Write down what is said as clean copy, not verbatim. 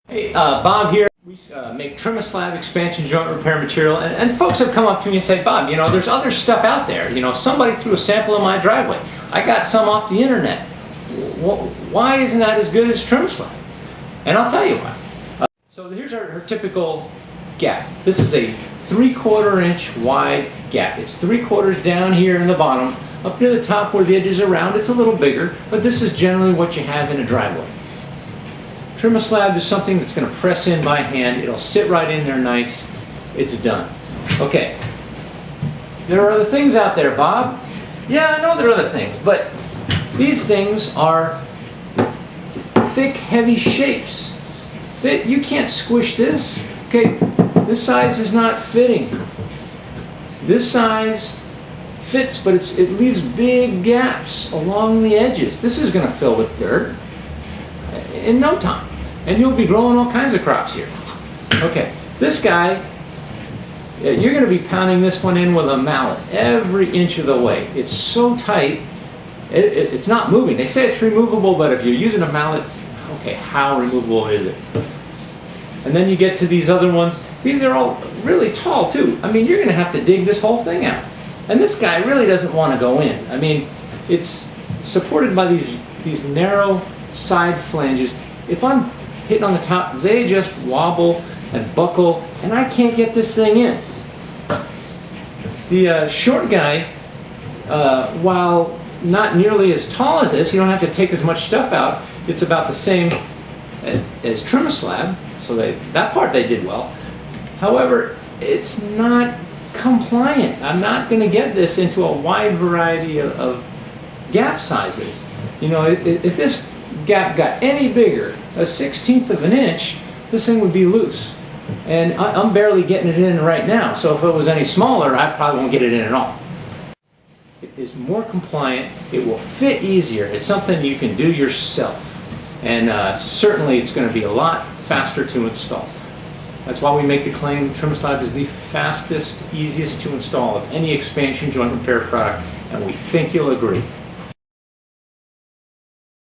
Hey, Bob here. We make Trim-A-Slab expansion joint repair material, and folks have come up to me and say, Bob, you know, there's other stuff out there. You know, somebody threw a sample in my driveway. I got some off the internet. Why isn't that as good as Trim-A-Slab? And I'll tell you why. So here's our typical gap. This is a 3/4 inch wide gap. It's 3/4 down here in the bottom. Up near the top where the edges are round, it's a little bigger, but this is generally what you have in a driveway. Trim-A-Slab is something that's going to press in by hand. It'll sit right in there nice. It's done. Okay. There are other things out there, Bob. Yeah, I know there are other things, but these things are thick, heavy shapes. You can't squish this. Okay, this size is not fitting. This size fits, but it leaves big gaps along the edges. This is going to fill with dirt in no time, and you'll be growing all kinds of crops here. Okay, this guy, you're going to be pounding this one in with a mallet every inch of the way. It's so tight, it's not moving. They say it's removable, but if you're using a mallet, okay, how removable is it? And then you get to these other ones. These are all really tall too. I mean, you're going to have to dig this whole thing out. And this guy really doesn't want to go in. I mean, it's supported by these narrow side flanges. If I'm hitting on the top, they just wobble and buckle, and I can't get this thing in. The short guy, while not nearly as tall as this, you don't have to take as much stuff out. It's about the same as Trim-A-Slab, so that part they did well. However, it's not compliant. I'm not going to get this into a wide variety of gap sizes. You know, if this gap got any bigger, a 1/16 of an inch, this thing would be loose. And I'm barely getting it in right now, so if it was any smaller, I probably won't get it in at all. It is more compliant, it will fit easier, it's something you can do yourself. And certainly it's going to be a lot faster to install. That's why we make the claim Trim-A-Slab is the fastest, easiest to install of any expansion joint repair product, and we think you'll agree.